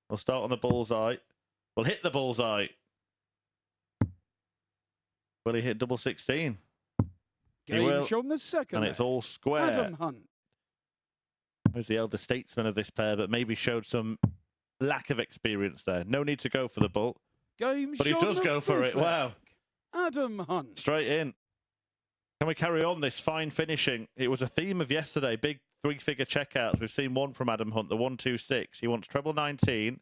We'll start on the bullseye. We'll hit the bullseye. Will he hit double 16? He will. Shown the second and it's all square. Adam Hunt. Who's the elder statesman of this pair, but maybe showed some lack of experience there. No need to go for the bull. But he does go for it. Wow. Adam Hunt. Straight in. Can we carry on this fine finishing? It was a theme of yesterday. Big three-figure checkouts. We've seen one from Adam Hunt, the 126. He wants treble 19,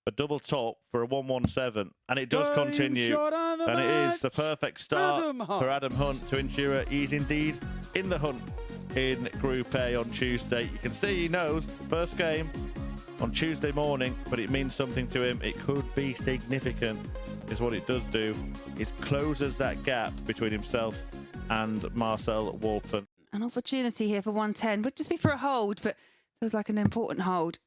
a double top for a 117. And it does continue. And it is the perfect start for Adam Hunt to ensure he's indeed in the hunt in Group A on Tuesday. You can see he knows first game on Tuesday morning, but it means something to him. It could be significant, is what it does do. It closes that gap between himself and Marcel Walpen. An opportunity here for 110. Would just be for a hold, but feels like an important hold.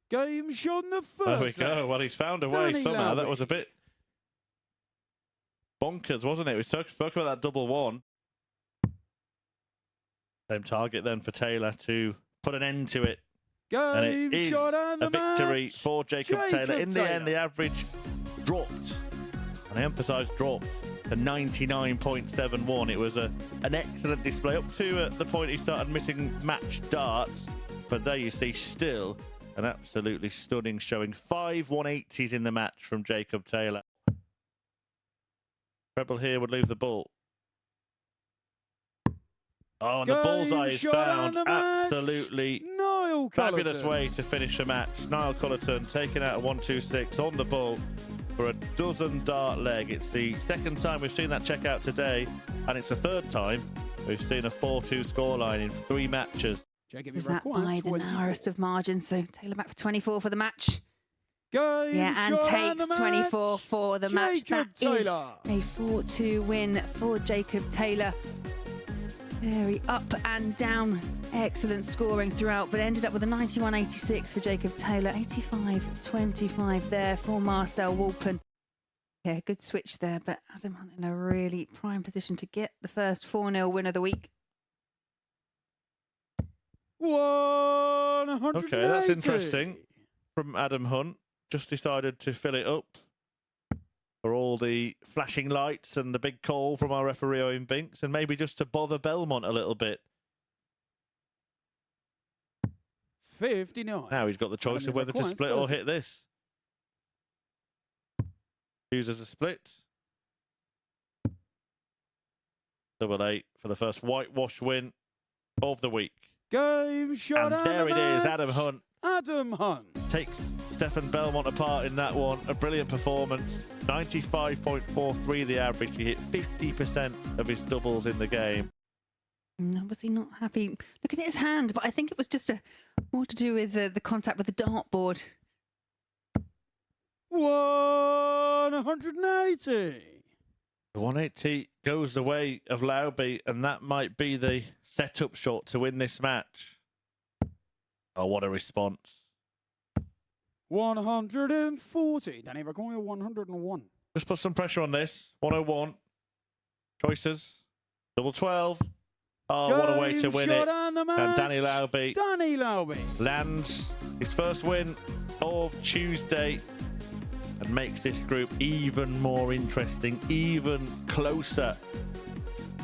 Game shot the first. There we go. Well, he's found a way somehow. Lauby. That was a bit bonkers, wasn't it? We spoke about that double one. Same target then for Taylor to put an end to it. And it is a victory for Jacob Taylor. In the end, the average dropped, and I emphasise dropped, to 99.71. It was an excellent display up to the point he started missing match darts. But there you see, still an absolutely stunning showing. 5 180s in the match from Jacob Taylor. Treble here would leave the bull. Oh, and the bullseye is found. Absolutely fabulous way to finish the match. Niall Culleton taking out a 126 on the bull for a dozen dart leg. It's the second time we've seen that checkout today, and it's the third time we've seen a 4-2 scoreline in 3 matches. Is that by the narrowest of margins? So Taylor back for 24 for the match. Yeah, and takes 24 for the match. That is a 4-2 win for Jacob Taylor. Very up and down, excellent scoring throughout, but ended up with a 91.86 for Jacob Taylor, 85.25 there for Marcel Walpen. Yeah, good switch there, but Adam Hunt in a really prime position to get the first 4-0 win of the week. 180. Okay, that's interesting from Adam Hunt. Just decided to fill it up for all the flashing lights and the big call from our referee Owen Binks, and maybe just to bother Bellmont a little bit. 59. Now he's got the choice of whether to split or hit this. Chooses a split. Double 8 for the first whitewash win of the week. Game shot. And there it is, Adam Hunt. Adam Hunt takes Stefan Bellmont apart in that one. A brilliant performance. 95.43 the average. He hit 50% of his doubles in the game. Was he not happy looking at his hand? But I think it was just more to do with the contact with the dartboard. 180. The 180 goes the way of Lauby, and that might be the setup shot to win this match. Oh, what a response. 140. Danny Require 101. Just put some pressure on this. 101. Choices. Double 12. Oh, what a way to win it. And Danny Lauby lands his first win of Tuesday and makes this group even more interesting, even closer,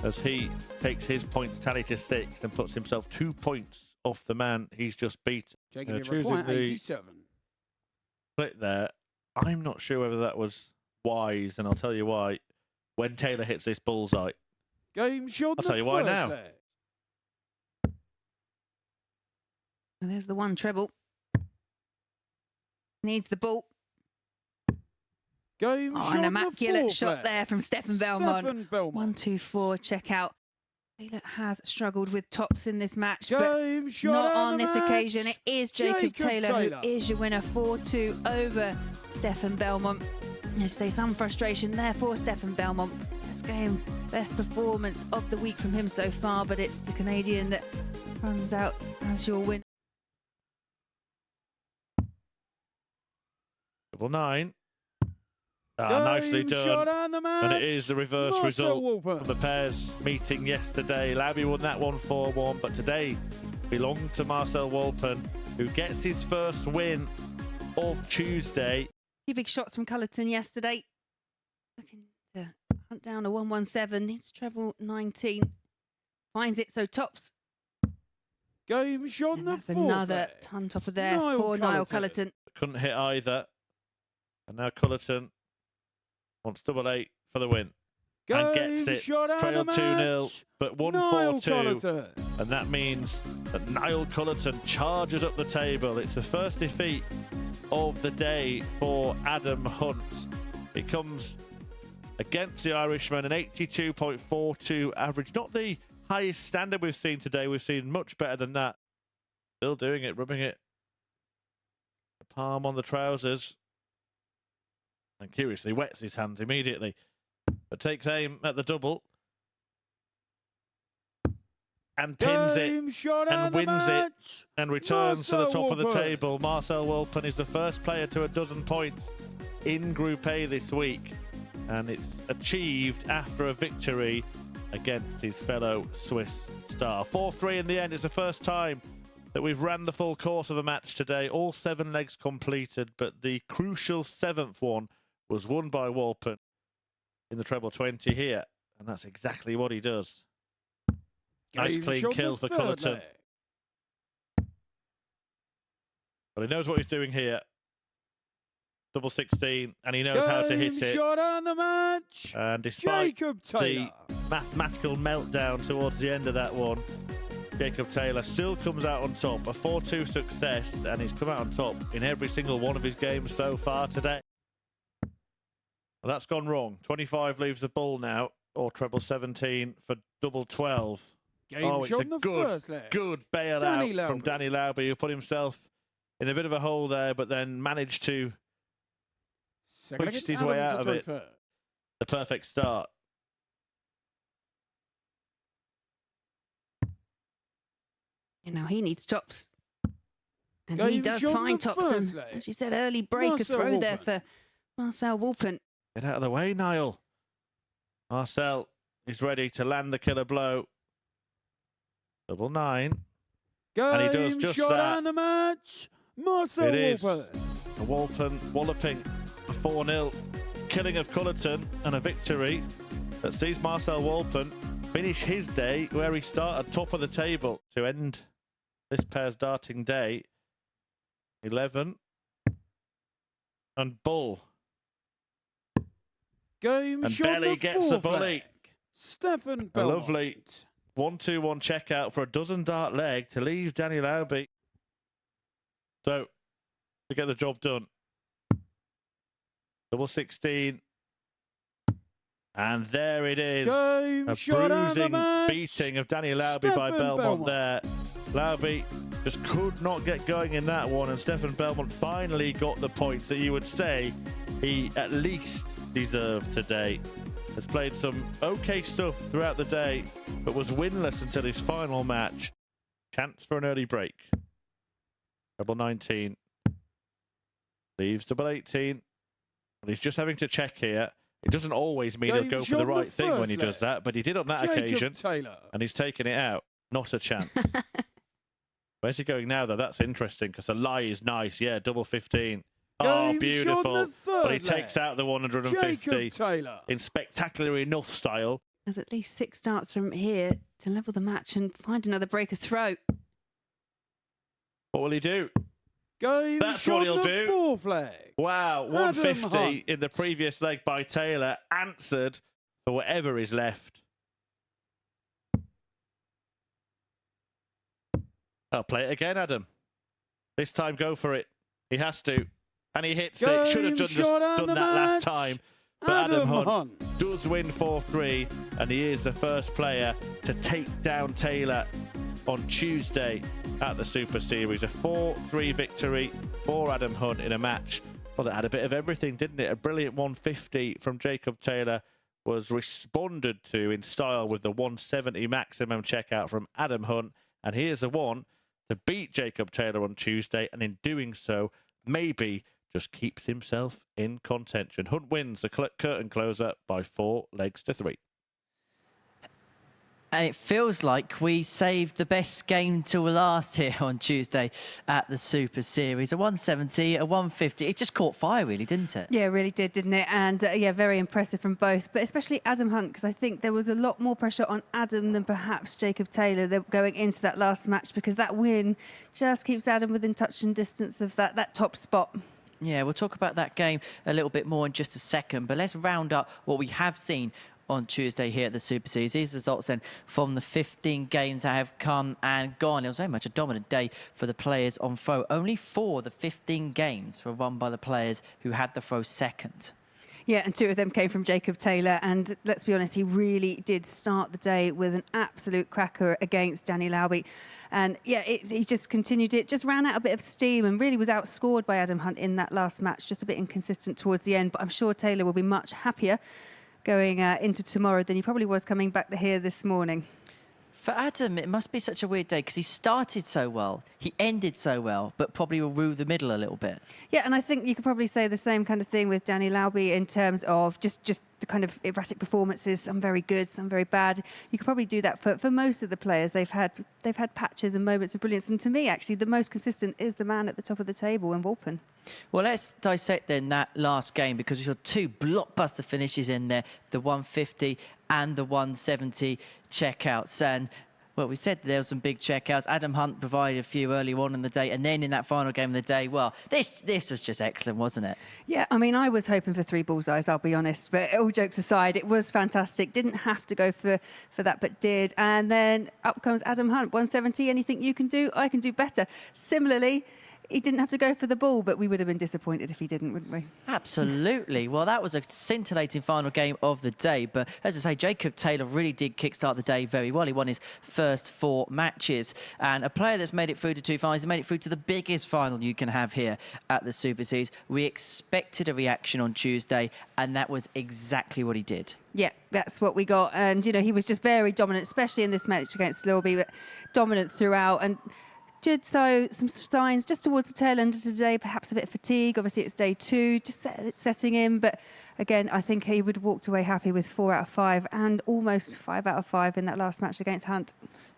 as he takes his points tally to 6 and puts himself 2 points off the man he's just beaten. Choosing the 87. Split there. I'm not sure whether that was wise, and I'll tell you why. When Taylor hits this bullseye. Game shot. I'll tell you why now. And there's the one treble. Needs the ball. Game shot. An immaculate shot there from Stefan Bellmont. 1-2-4 check out. Taylor has struggled with tops in this match, but not on this occasion. It is Jacob Taylor who is your winner, 4-2 over Stefan Bellmont. Let's say some frustration there for Stefan Bellmont. Best game, best performance of the week from him so far, but it's the Canadian that runs out as your winner. Double 9. Nicely done. And it is the reverse result Walpen. from the pairs meeting yesterday. Lauby won that one 4-1, but today belonged to Marcel Walpen, who gets his first win of Tuesday. Few big shots from Culleton yesterday. Looking to hunt down a 117. Needs treble 19. Finds it, so tops. Game shot And the that's another leg. ton top of there Niall for Niall Culleton. Culleton. Couldn't hit either. And now Culleton wants double 8 for the win. And gets it. Trailed 2-0, but won 4-2. And that means that Niall Culleton charges up the table. It's the first defeat of the day for Adam Hunt. It comes against the Irishman, an 82.42 average. Not the highest standard we've seen today. We've seen much better than that. Still doing it, rubbing it. The palm on the trousers. And curiously wets his hands immediately. But takes aim at the double. And pins it and wins it and returns to the top of the table. Marcel Walpen is the first player to 12 points in Group A this week. And it's achieved after a victory against his fellow Swiss star. 4-3 in the end. It's the first time that we've ran the full course of a match today. All 7 legs completed, but the crucial 7th one was won by Walpen in the treble 20 here. And that's exactly what he does. Nice clean kill for Culleton. But he knows what he's doing here. Double 16, and he knows how to hit it. On the match. And despite the mathematical meltdown towards the end of that one, Jacob Taylor still comes out on top. A 4-2 success, and he's come out on top in every single one of his games so far today. Well, that's gone wrong. 25 leaves the bull now, or treble 17 for double 12. Oh, it's a good bailout from Danny Lauby, who put himself in a bit of a hole there, but then managed to pushed his way out of it. The perfect start. You know, he needs tops. And he does find tops. And as you said, early break, a throw there for Marcel Walpen. Get out of the way, Niall. Marcel is ready to land the killer blow. Double 9. And he does just that. The match. Marcel it is Walpen. A Walpen walloping a 4-0 killing of Culleton, and a victory that sees Marcel Walpen finish his day where he started top of the table to end this pair's darting day. 11 and bull. Game and Belly gets the bully. Stefan Bellmont. A lovely 1-2-1 check out for a dozen dart leg to leave Danny Lauby. So, to get the job done. Double 16. And there it is. A bruising beating of Danny Lauby by Bellmont there. Lauby just could not get going in that one, and Stefan Bellmont finally got the points that you would say he at least deserved today. Has played some okay stuff throughout the day, but was winless until his final match. Chance for an early break. Double 19. Leaves double 18. And he's just having to check here. It doesn't always mean he'll go for the right thing when he does that, but he did on that occasion. And he's taken it out. Not a chance. Where's he going now, though? That's interesting, because a lie is nice. Yeah, double 15. Oh, beautiful. But he takes out the 150 in spectacular enough style. There's at least 6 starts from here to level the match and find another breaker throw. What will he do? That's what he'll do. Wow, 150 in the previous leg by Taylor, answered for whatever is left. I'll play it again, Adam. This time, go for it. He has to. And he hits it. Should have just done that last time. But Adam Hunt does win 4-3, and he is the first player to take down Taylor on Tuesday at the Super Series. A 4-3 victory for Adam Hunt in a match. Well, that had a bit of everything, didn't it? A brilliant 150 from Jacob Taylor was responded to in style with the 170 maximum checkout from Adam Hunt. And he is the one to beat Jacob Taylor on Tuesday, and in doing so, maybe just keeps himself in contention. Hunt wins the curtain closer by 4 legs to 3. And it feels like we saved the best game till last here on Tuesday at the Super Series. A 170, a 150. It just caught fire, really, didn't it? Yeah, it really did, didn't it? And yeah, very impressive from both, but especially Adam Hunt, because I think there was a lot more pressure on Adam than perhaps Jacob Taylor going into that last match, because that win just keeps Adam within touch and distance of that top spot. Yeah, we'll talk about that game a little bit more in just a second, but let's round up what we have seen on Tuesday here at the Super Series. These results then from the 15 games that have come and gone. It was very much a dominant day for the players on throw. Only 4 of the 15 games were won by the players who had the throw second. Yeah, and 2 of them came from Jacob Taylor. And let's be honest, he really did start the day with an absolute cracker against Danny Lauby. And yeah, he just continued it, just ran out a bit of steam and really was outscored by Adam Hunt in that last match, just a bit inconsistent towards the end. But I'm sure Taylor will be much happier going into tomorrow than he probably was coming back here this morning. For Adam, it must be such a weird day because he started so well, he ended so well, but probably will rue the middle a little bit. Yeah, and I think you could probably say the same kind of thing with Danny Lauby in terms of just the kind of erratic performances, some very good, some very bad. You could probably do that for most of the players. They've had patches and moments of brilliance, and to me, actually, the most consistent is the man at the top of the table in Walpen. Well, let's dissect then that last game, because we saw 2 blockbuster finishes in there, the 150 and the 170 checkouts. And well, we said there were some big checkouts. Adam Hunt provided a few early on in the day, and then in that final game of the day, well, this was just excellent, wasn't it? Yeah, I mean, I was hoping for 3 bullseyes, I'll be honest. But all jokes aside, it was fantastic. Didn't have to go for that, but did. And then up comes Adam Hunt, 170. Anything you can do, I can do better. Similarly, he didn't have to go for the ball, but we would have been disappointed if he didn't, wouldn't we? Absolutely. Well, that was a scintillating final game of the day. But as I say, Jacob Taylor really did kickstart the day very well. He won his first 4 matches. And a player that's made it through to 2 finals, he made it through to the biggest final you can have here at the Super Series. We expected a reaction on Tuesday, and that was exactly what he did. Yeah, that's what we got. And, you know, he was just very dominant, especially in this match against Lauby, but dominant throughout. And did so some signs just towards the tail end of today, perhaps a bit of fatigue. Obviously, it's day 2, just setting in. But again, I think he would have walked away happy with 4 out of 5 and almost 5 out of 5 in that last match against Hunt.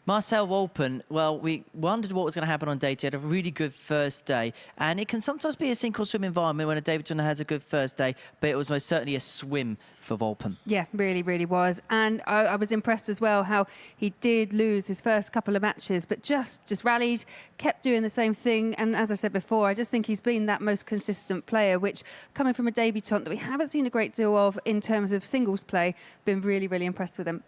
Marcel Walpen, well, we wondered what was going to happen on day 2. He had a really good first day, and it can sometimes be a sink or swim environment when a debutant has a good first day, but it was most certainly a swim for Walpen. Yeah, really, really was. And I was impressed as well how he did lose his first couple of matches, but just rallied, kept doing the same thing. And as I said before, I just think he's been that most consistent player, which, coming from a debutant that we haven't seen a great deal of in terms of singles play, been really, really impressed with him.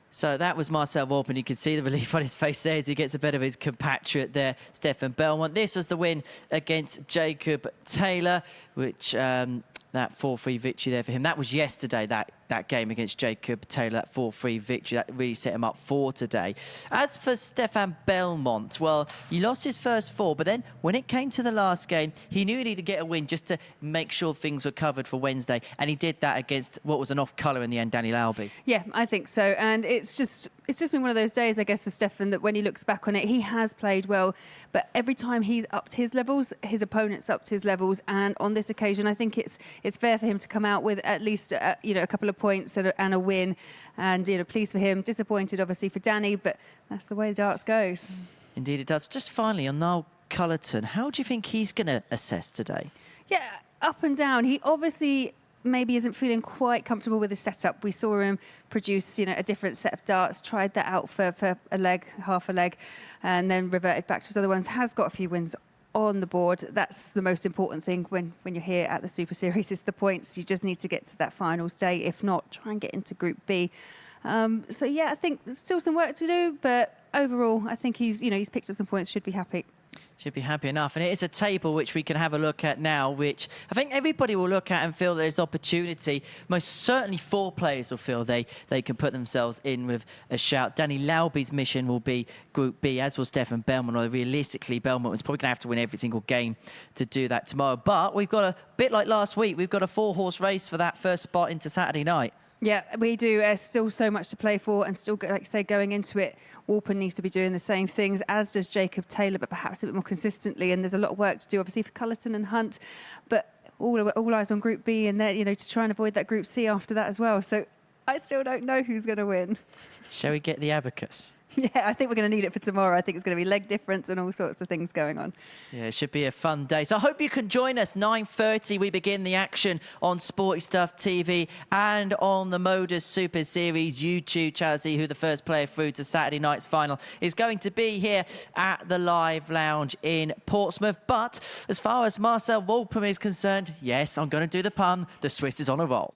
So that was Marcel Walpen. You can see the relief on his face there as he gets a bit of his compatriot there, Stefan Bellmont. This was the win against Jacob Taylor, which that 4-3 victory there for him. That was yesterday, that game against Jacob Taylor, that 4-3 victory. That really set him up for today. As for Stefan Bellmont, well, he lost his first 4, but then when it came to the last game, he knew he needed to get a win just to make sure things were covered for Wednesday, and he did that against what was an off-colour in the end, Danny Lauby. Yeah, I think so. And it's just been one of those days, I guess, for Stefan, that when he looks back on it, he has played well, but every time he's upped his levels, his opponent's upped his levels. And on this occasion, I think it's fair for him to come out with at least a couple of points and a win. And pleased for him, disappointed obviously for Danny, but that's the way the darts goes. Indeed it does. Just finally on Culleton, how do you think he's going to assess today? Yeah, up and down. He obviously maybe isn't feeling quite comfortable with his setup. We saw him produce, a different set of darts, tried that out for a leg, half a leg, and then reverted back to his other ones. Has got a few wins on the board. That's the most important thing when you're here at the Super Series, is the points. You just need to get to that finals day. If not, try and get into Group B. So yeah, I think there's still some work to do, but overall, I think he's picked up some points, should be happy. Should be happy enough. And it is a table which we can have a look at now, which I think everybody will look at and feel there's opportunity. Most certainly 4 players will feel they can put themselves in with a shout. Danny Lauby's mission will be Group B, as will Stefan Bellmont. Or realistically, Bellmont was probably going to have to win every single game to do that tomorrow. But we've got a bit like last week. We've got a 4-horse race for that first spot into Saturday night. Yeah, we do. Still so much to play for, and still, like I say, going into it, Walpen needs to be doing the same things, as does Jacob Taylor, but perhaps a bit more consistently. And there's a lot of work to do, obviously, for Culleton and Hunt, but all eyes on Group B, and there, you know, to try and avoid that Group C after that as well. So I still don't know who's going to win. Shall we get the abacus? Yeah, I think we're going to need it for tomorrow. I think it's going to be leg difference and all sorts of things going on. Yeah, it should be a fun day. So I hope you can join us. 9:30, we begin the action on Sporty Stuff TV and on the MODUS Super Series YouTube channel. See who the first player through to Saturday night's final is going to be here at the Live Lounge in Portsmouth. But as far as Marcel Walpen is concerned, yes, I'm going to do the pun. The Swiss is on a roll.